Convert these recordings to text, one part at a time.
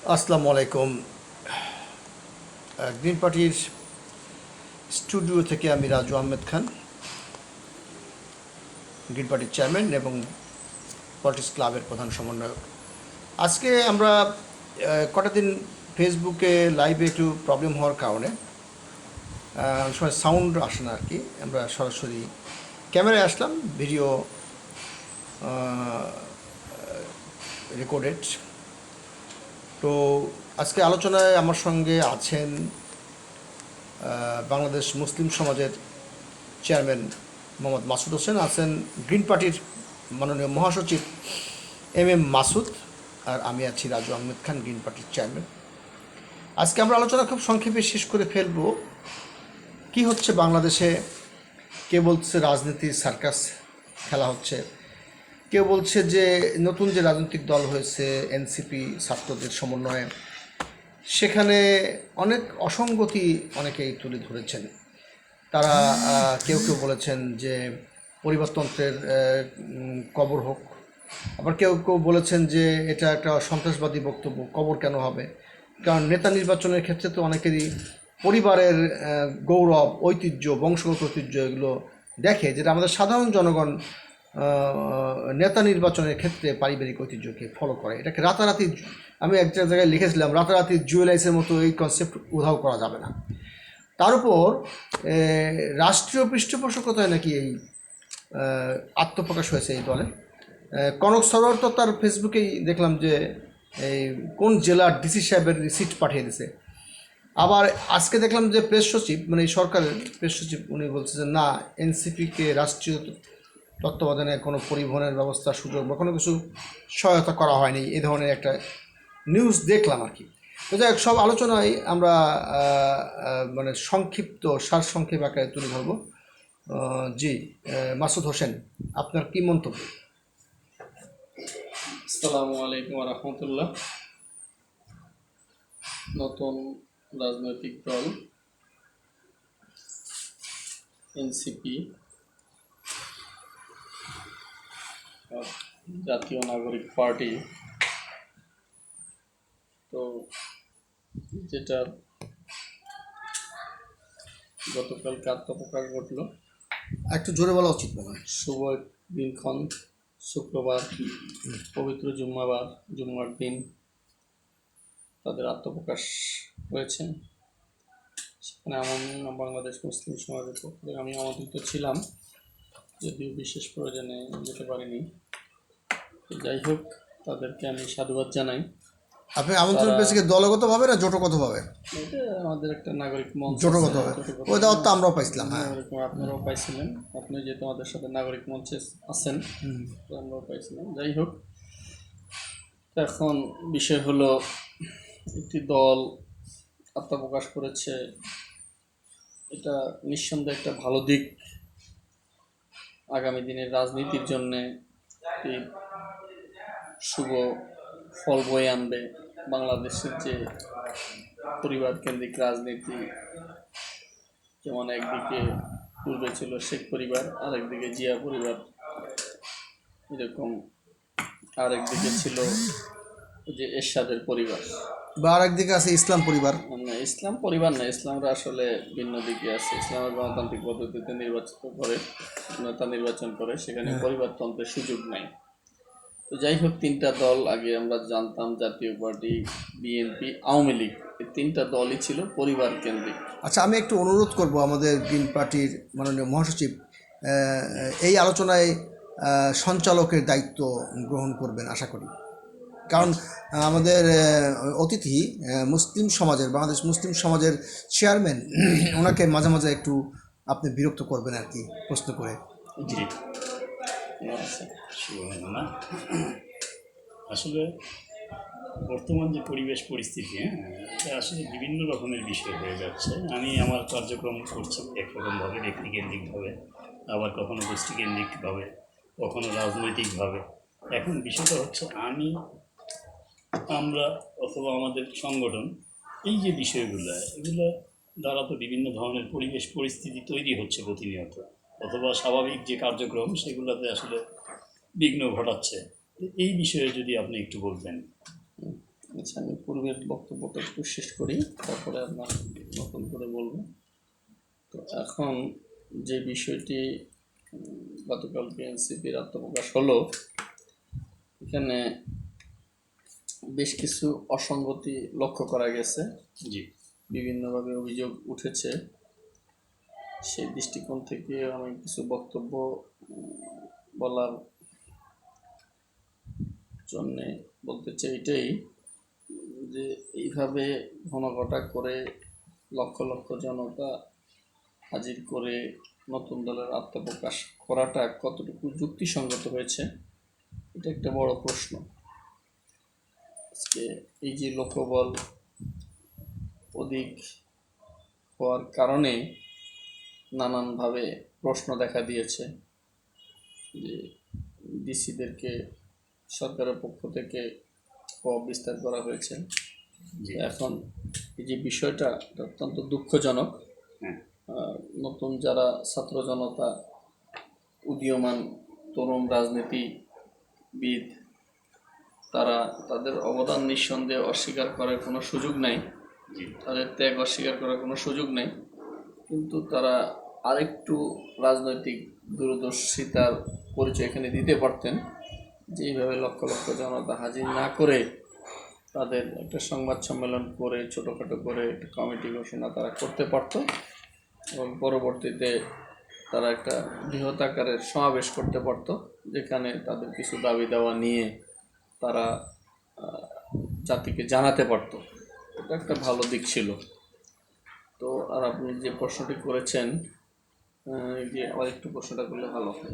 আসসালামু আলাইকুম। গ্রিন পার্টির স্টুডিও থেকে আমি রাজু আহমেদ খান, গ্রিন পার্টির চেয়ারম্যান এবং পলিটিক্স ক্লাবের প্রধান সমন্বয়ক। আজকে আমরা কটা দিন ফেসবুকে লাইভে একটু প্রবলেম হওয়ার কারণে অনেক সময় সাউন্ড আসে না আর কি, আমরা সরাসরি ক্যামেরায় আসলাম, ভিডিও রেকর্ডেড। তো আজকে আলোচনায় আমার সঙ্গে আছেন বাংলাদেশ মুসলিম সমাজের চেয়ারম্যান মোহাম্মদ মাসুদ হোসেন, আছেন গ্রিন পার্টির মাননীয় মহাসচিব এম মাসুদ, আর আমি আছি রাজু আহমেদ খান, গ্রিন পার্টির চেয়ারম্যান। আজকে আমরা আলোচনা খুব সংক্ষেপে শেষ করে ফেলব। কি হচ্ছে বাংলাদেশে? কেউ বলছে রাজনীতির সার্কাস খেলা হচ্ছে, কেউ বলছে যে নতুন যে রাজনৈতিক দল হয়েছে এনসিপি ছাত্রদের সমন্বয়ে, সেখানে অনেক অসঙ্গতি অনেকেই তুলে ধরেছেন। তারা কেউ কেউ বলেছেন যে পরিবারতন্ত্রের কবর হোক, আবার কেউ কেউ বলেছেন যে এটা একটা সন্ত্রাসবাদী বক্তব্য। কবর কেন হবে? কারণ নেতা নির্বাচনের ক্ষেত্রে তো অনেকেরই পরিবারের গৌরব, ঐতিহ্য, বংশগত ঐতিহ্য এগুলো দেখে, যেটা আমাদের সাধারণ জনগণ নেতা নির্বাচনের ক্ষেত্রে পারিবারিক ঐতিহ্যকে ফলো করে। এটাকে রাতারাতি, আমি একটা জায়গায় লিখেছিলাম, রাতারাতি জুয়েলাইসের মতো এই কনসেপ্ট উধাও করা যাবে না। তার উপর রাষ্ট্রীয় পৃষ্ঠপোষকতায় নাকি এই আত্মপ্রকাশ হয়েছে এই দলে। কনক সরোয়ার তো তার ফেসবুকেই দেখলাম যে এই কোন জেলার ডিসি সাহেবের রিসিট পাঠিয়ে দিছে। আবার আজকে দেখলাম যে প্রেস সচিব, মানে এই সরকারের প্রেস সচিব, উনি বলছে যে না, এনসিপিকে রাষ্ট্রীয় তত্ত্বাবধানে কোনো পরিবহনের ব্যবস্থা, সুযোগ বা কোনো কিছু সহায়তা করা হয়নি, এ ধরনের একটা নিউজ দেখলাম আর কি। তো যাই হোক, সব আলোচনায় আমরা মানে সংক্ষিপ্ত সারসংক্ষেপ আকারে তুলে ধরব। জি, মাসুদ হোসেন, আপনার কি মন্তব্য? আসসালামু আলাইকুম রহমতুল্লাহ। নতুন রাজনৈতিক দল এনসিপি, জাতীয় নাগরিক পার্টি, তো যেটা গতকালকে আত্মপ্রকাশ ঘটল, একটু জোরে বলা উচিত মনে হয়। শুভ দিনক্ষণ শুক্রবার, পবিত্র জুম্মার দিন তাদের আত্মপ্রকাশ হয়েছে। সেখানে বাংলাদেশ মুসলিম সমাজের পক্ষ থেকে আমি আমন্ত্রিত ছিলাম, যদিও বিশেষ প্রয়োজনে যেতে পারিনি। যাই হোক, তাদেরকে আমি সাধুবাদ জানাই। আপনি আমন্ত্রণ পেয়েছে কি দলগতভাবে না জোটগতভাবে? এটা আমাদের একটা নাগরিক মঞ্চ আছে, জোটগতভাবে। ওই দাওয়াত তো আমরাও পাইছিলাম, হ্যাঁ। এরকম আপনারাও পাইছিলেন। আপনি যেহেতু আমাদের সাথে নাগরিক মঞ্চে আছেন, তো আমরাও পাইছিলাম। যাই হোক, এখন বিষয় হলো, একটি দল আত্মপ্রকাশ করেছে, এটা নিঃসন্দেহে একটা ভালো দিক। আগামী দিনের রাজনীতির জন্যে একটি শুভ ফল বয়ে আনবে। বাংলাদেশের যে পরিবার কেন্দ্রিক রাজনীতি, যেমন একদিকে পূর্বে ছিল শেখ পরিবার, আরেকদিকে জিয়া পরিবার, এরকম আরেকদিকে ছিল যে এরশাদের পরিবার, বা আর একদিকে আছে ইসলাম পরিবার। মানে ইসলাম পরিবার না, ইসলামরা আসলে ভিন্ন দিকে আছে। ইসলামের গণতান্ত্রিক পদ্ধতিতে নেতা নির্বাচন করে, সেখানে পরিবারতন্ত্রের সুযোগ নাই। তো যাই হোক, তিনটা দল আগে আমরা জানতাম, জাতীয় পার্টি, বিএনপি, আওয়ামী লীগ, এই তিনটা দলই ছিল পরিবার কেন্দ্রিক। আচ্ছা, আমি একটু অনুরোধ করব আমাদের গ্রিন পার্টির মাননীয় মহাসচিব এই আলোচনায় সঞ্চালকের দায়িত্ব গ্রহণ করবেন আশা করি। কারণ আমাদের অতিথি মুসলিম সমাজের, বাংলাদেশ মুসলিম সমাজের চেয়ারম্যান, ওনাকে মাঝে মাঝে একটু আপনি বিরক্ত করবেন আর কি, প্রশ্ন করে। জি, শুভকামনা। আসলে বর্তমান যে পরিবেশ পরিস্থিতি, এটা আসলে বিভিন্ন রকমের বিষয় হয়ে যাচ্ছে। আমি আমার কার্যক্রম করছি একরকমভাবে, ব্যক্তিকেন্দ্রিকভাবে, আবার কখনো গোষ্ঠীকেন্দ্রিকভাবে, কখনো রাজনৈতিকভাবে। এখন বিষয়টা হচ্ছে আমরা অথবা আমাদের সংগঠন, এই যে বিষয়গুলো, এগুলো দ্বারা তো বিভিন্ন ধরনের পরিবেশ পরিস্থিতি তৈরি হচ্ছে প্রতিনিয়ত, অথবা স্বাভাবিক যে কার্যক্রম সেগুলোতে আসলে বিঘ্ন ঘটাচ্ছে। এই বিষয়ে যদি আপনি একটু বলতেন। আচ্ছা, আমি পূর্বের বক্তব্যটা একটু শেষ করি, তারপরে আপনার নতুন করে বলবো। তো এখন যে বিষয়টি গতকালকে এনসিপির আত্মপ্রকাশ হলো, এখানে বেশ কিছু অসঙ্গতি লক্ষ্য করা গেছে, জি বিভিন্নভাবে অভিযোগ উঠেছে। সেই দৃষ্টিকোণ থেকে আমি কিছু বক্তব্য বলার জন্যে বলতে চাই এটাই, যে এইভাবে ঘনঘটা করে লক্ষ লক্ষ জনতা হাজির করে নতুন দলের আত্মপ্রকাশ করাটা কতটুকু যুক্তিসঙ্গত হয়েছে, এটা একটা বড় প্রশ্ন। আজকে এই যে লোকবল অধিক হওয়ার কারণে নানানভাবে প্রশ্ন দেখা দিয়েছে, যে ডিসিদেরকে সরকারের পক্ষ থেকে প্রভাব বিস্তার করা হয়েছে। জি এখন এই যে বিষয়টা এটা অত্যন্ত দুঃখজনক। হ্যাঁ নতুন যারা ছাত্র জনতা, উদীয়মান তরুণ রাজনীতিবিদ, তারা তাদের অবদান নিঃসন্দেহে অস্বীকার করার কোনো সুযোগ নাই, জি তাদের ত্যাগ অস্বীকার করার কোনো সুযোগ নেই, কিন্তু তারা আরেকটু রাজনৈতিক দূরদর্শিতার পরিচয় এখানে দিতে পারতেন, যে এইভাবে লক্ষ লক্ষ জনতা হাজির না করে তাদের একটা সংবাদ সম্মেলন করে ছোটোখাটো করে একটা কমিটি ঘোষণা তারা করতে পারত, এবং পরবর্তীতে তারা একটা বৃহৎ আকারের সমাবেশ করতে পারত, যেখানে তাদের কিছু দাবি দেওয়া নিয়ে তারা জাতিকে জানাতে পারত। এটা একটা ভালো দিক ছিল। তো আর আপনি যে প্রশ্নটি করেছেন, এই যে আবার একটু প্রশ্নটা করলে ভালো হয়।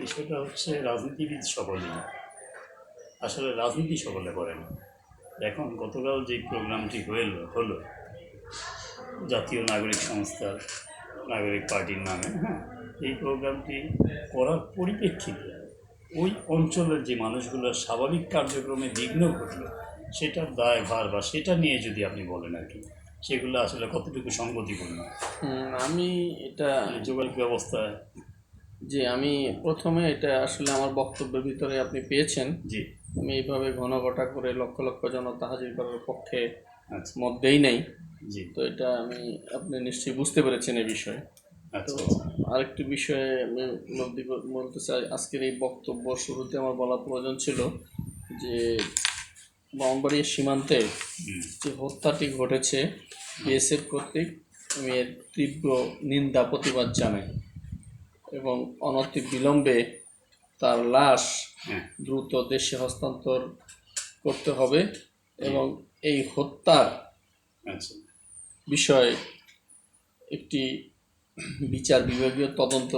বিষয়টা হচ্ছে রাজনীতিবিদ সকলেই, আসলে রাজনীতি সকলে করে না। এখন গতকাল যে প্রোগ্রামটি হলো জাতীয় নাগরিক সংস্থার নাগরিক পার্টির নামে, হ্যাঁ, এই প্রোগ্রামটি করার পরিপ্রেক্ষিতে ওই অঞ্চলের যে মানুষগুলোর স্বাভাবিক কার্যক্রমে বিঘ্ন ঘটলো, সেটার দায়ভার বা সেটা নিয়ে যদি আপনি বলেন আর কি, সেগুলো আসলে কতটুকু সঙ্গতিপূর্ণ আমি এটা যোগাযোগ ব্যবস্থায়। যে আমি প্রথমে এটা আসলে আমার বক্তব্যের ভিতরে আপনি পেয়েছেন, জি আমি এইভাবে ঘনঘটা করে লক্ষ লক্ষ জনতা হাজির করার পক্ষে আচ্ছা মত দেই নাই। জি তো এটা আপনি নিশ্চয়ই বুঝতে পেরেছেন এই বিষয়ে। তো আচ্ছা আচ্ছা আরেকটি বিষয়ে আমি বলতে চাই, আজকের এই বক্তব্য শুরুতে আমার বলা প্রয়োজন ছিল যে ব্রাহ্মণবাড়িয়া সীমান্তে যে হত্যাটি ঘটেছে বিএসএফ কর্তৃক, আমি এর তীব্র নিন্দা প্রতিবাদ জানাই, এবং অনতি বিলম্বে তার লাশ হ্যাঁ দ্রুত দেশে হস্তান্তর করতে হবে, এবং এই হত্যার আচ্ছা বিষয়ে একটি বিচার বিভাগীয় তদন্ত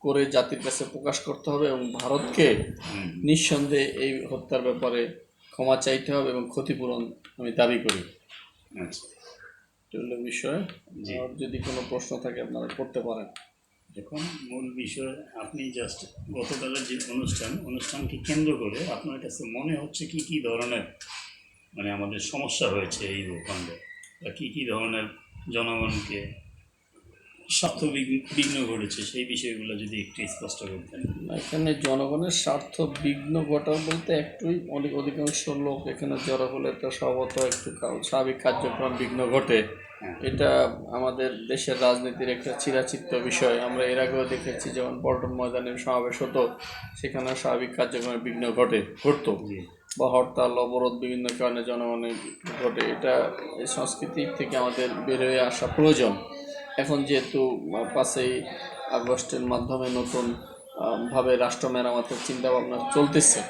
করে জাতির কাছে প্রকাশ করতে হবে, এবং ভারতকে নিঃসন্দেহে এই হত্যার ব্যাপারে ক্ষমা চাইতে হবে এবং ক্ষতিপূরণ আমি দাবি করি। আচ্ছা এটা হলো বিষয়। জি। আর যদি কোনো প্রশ্ন থাকে আপনারা করতে পারেন। এখন মূল বিষয়, আপনি জাস্ট গতকালের যে অনুষ্ঠানকে কেন্দ্র করে আপনার কাছে মনে হচ্ছে কি কি ধরনের মানে আমাদের সমস্যা হয়েছে এই ভূখণ্ডে, বা কী কী ধরনের জনগণকে স্বার্থ বিঘ্ন ঘটেছে, সেই বিষয়গুলো যদি একটু স্পষ্ট করতেন। এখানে জনগণের স্বার্থ বিঘ্ন ঘটা বলতে একটুই, অধিকাংশ লোক এখানে জড়ো হলে তো স্বভাবত একটু স্বাভাবিক কার্যক্রম বিঘ্ন ঘটে। এটা আমাদের দেশের রাজনীতির একটা চিরাচিত্ত বিষয়। আমরা এর আগেও দেখেছি, যেমন পল্টন ময়দানের সমাবেশ হতো, সেখানে স্বাভাবিক কার্যক্রমের বিঘ্ন ঘটতো, বা হরতাল অবরোধ বিভিন্ন কারণে জনগণের ঘটে। এটা এই সংস্কৃতির থেকে আমাদের বের হয়ে আসা প্রয়োজন। এখন যেহেতু 5ই আগস্টের মাধ্যমে নতুন ভাবে রাষ্ট্র মেরামতের চিন্তাভাবনা চলতেছে।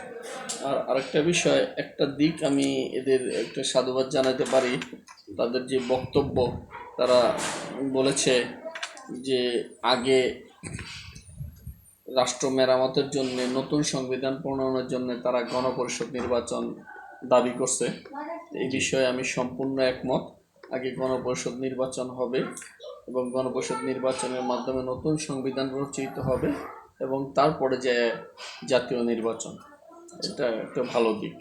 আর আরেকটা বিষয়, একটা দিক আমি এদের একটা সাধুবাদ জানাতে পারি, তাদের যে বক্তব্য, তারা বলেছে যে আগে রাষ্ট্র মেরামতের জন্য, নতুন সংবিধান প্রণয়নের জন্য তারা গণপরিষদ নির্বাচন দাবি করছে। এই বিষয়ে আমি সম্পূর্ণ একমত। আগে গণপরিষদ নির্বাচন হবে, এবং গণপরিষদ নির্বাচনের মাধ্যমে নতুন সংবিধান রচিত হবে, এবং তারপরে যে জাতীয় নির্বাচন, এটা একটা ভালো দিক।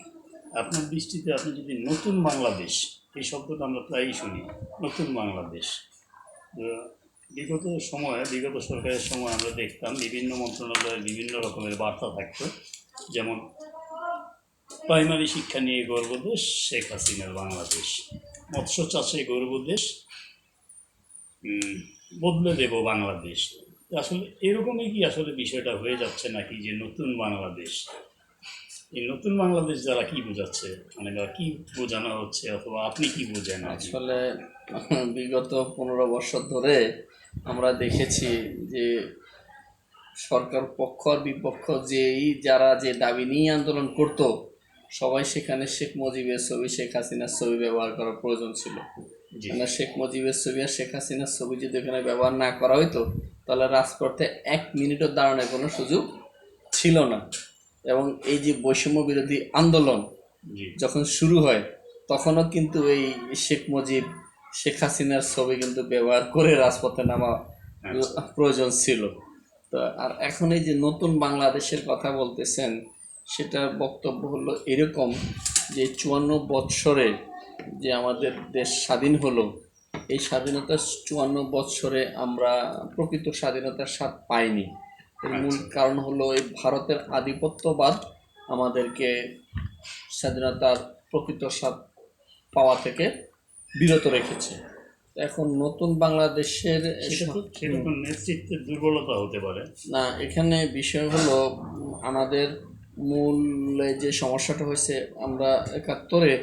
আপনার দৃষ্টিতে আপনি যদি নতুন বাংলাদেশ, এই শব্দটা আমরা প্রায়ই শুনি, নতুন বাংলাদেশ, বিগত সরকারের সময় আমরা দেখতাম বিভিন্ন মন্ত্রণালয়ের বিভিন্ন রকমের বার্তা থাকতো, যেমন প্রাইমারি শিক্ষা নিয়ে গর্ব দেশ শেখ হাসিনার বাংলাদেশ, মৎস্য চাষে গর্ব দেশ, বদলে দেব বাংলাদেশ। আসলে এরকমই কি আসলে বিষয়টা হয়ে যাচ্ছে নাকি, যে নতুন বাংলাদেশ, এই নতুন বাংলাদেশ যারা কি বোঝাচ্ছে, মানে বা কি বোঝানো হচ্ছে, অথবা আপনি কি বোঝেন আর কি? আসলে বিগত 15 বছর ধরে আমরা দেখেছি যে সরকার পক্ষ আর বিপক্ষ যারা যে দাবি নিয়ে আন্দোলন করত, সবাই সেখানে শেখ মুজিবের ছবি, শেখ হাসিনার ছবি ব্যবহার করার প্রয়োজন ছিল। জি, কেন শেখ মুজিবের ছবি আর শেখ হাসিনার ছবি যদি এখানে ব্যবহার না করা হইতো, তাহলে রাজপথে 1 মিনিটও দাঁড়ানোর কোনো সুযোগ ছিল না। এবং এই যে বৈষম্য বিরোধী আন্দোলন জি, যখন শুরু হয়, তখনও কিন্তু এই শেখ মুজিব, শেখ হাসিনার ছবি কিন্তু ব্যবহার করে রাজপথে নামা আচ্ছা, প্রয়োজন ছিল। তো আর এখন এই যে নতুন বাংলাদেশের কথা বলতেছেন, সেটার বক্তব্য হলো এরকম যে 54 বৎসরে যে আমাদের দেশ স্বাধীন হলো, এই স্বাধীনতার 54 বৎসরে আমরা প্রকৃত স্বাধীনতার স্বাদ পাইনি। এর মূল আচ্ছা, কারণ হলো এই ভারতের আধিপত্যবাদ আমাদেরকে স্বাধীনতার প্রকৃত স্বাদ পাওয়া থেকে বিরত রেখেছে। এখন নতুন বাংলাদেশের সেটা তো নেতৃত্বের দুর্বলতা হতে পারে। না, এখানে বিষয় হলো আমাদের মূল যে সমস্যাটা হয়েছে, আমরা 71-এ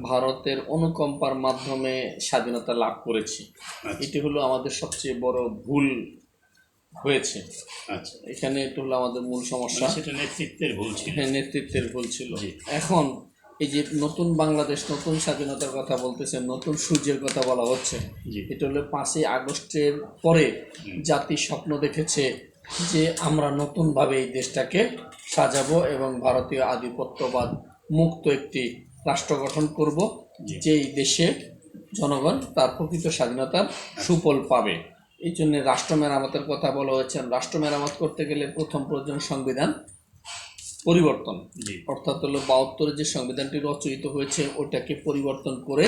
ভারতের অনুকম্পার মাধ্যমে স্বাধীনতা লাভ করেছি। আচ্ছা, এটি হলো আমাদের সবচেয়ে বড় ভুল হয়েছে। আচ্ছা, এখানে এটা হলো আমাদের মূল সমস্যা। মানে সেটা নেতৃত্বের ভুল ছিল। হ্যাঁ, নেতৃত্বের ভুল ছিল। জি, এখন এই যে নতুন বাংলাদেশ, নতুন স্বাধীনতার কথা বলতেছে, নতুন সূর্যের কথা বলা হচ্ছে, জি, এটা হলো 5ই আগস্টের পরে হুম, জাতি স্বপ্ন দেখেছে যে আমরা নতুনভাবে এই দেশটাকে সাজাবো এবং ভারতীয় আধিপত্যবাদ মুক্ত একটি রাষ্ট্র গঠন করব, জি, যেই দেশে জনগণ তার প্রকৃত স্বাধীনতার সুফল পাবে। এই জন্য রাষ্ট্র মেরামতের কথা বলা হয়েছে। রাষ্ট্র মেরামত করতে গেলে প্রথম প্রয়োজন সংবিধান পরিবর্তন, জি, অর্থাৎ হলো 72-এ যে সংবিধানটি রচিত হয়েছে ওটাকে পরিবর্তন করে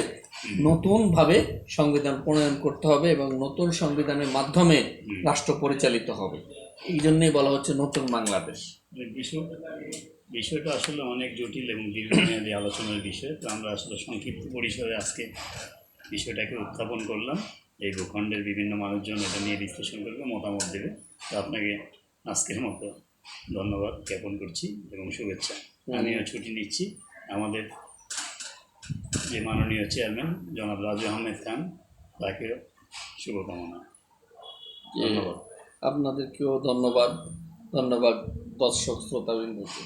নতুনভাবে সংবিধান প্রণয়ন করতে হবে এবং নতুন সংবিধানের মাধ্যমে রাষ্ট্র পরিচালিত হবে। এই জন্যই বলা হচ্ছে নতুন বাংলাদেশ। মানে বিষয়টা আসলে অনেক জটিল এবং দীর্ঘমেয়াদী আলোচনার বিষয়। তো আমরা আসলে সংক্ষিপ্ত পরিসরে আজকে বিষয়টাকে উত্থাপন করলাম। এই ভূখণ্ডের বিভিন্ন মানুষজন এটা নিয়ে বিশ্লেষণ করবে, মতামত দেবে। তো আপনাকে আজকের মতো ধন্যবাদ জ্ঞাপন করছি এবং শুভেচ্ছা। আমিও ছুটি নিচ্ছি। আমাদের যে মাননীয় চেয়ারম্যান জনাব রাজু আহমেদ খান, তাকেও শুভকামনা। যে ধন্যবাদ। আপনাদেরকেও ধন্যবাদ, ধন্যবাদ দর্শক শ্রোতাবৃন্দকে।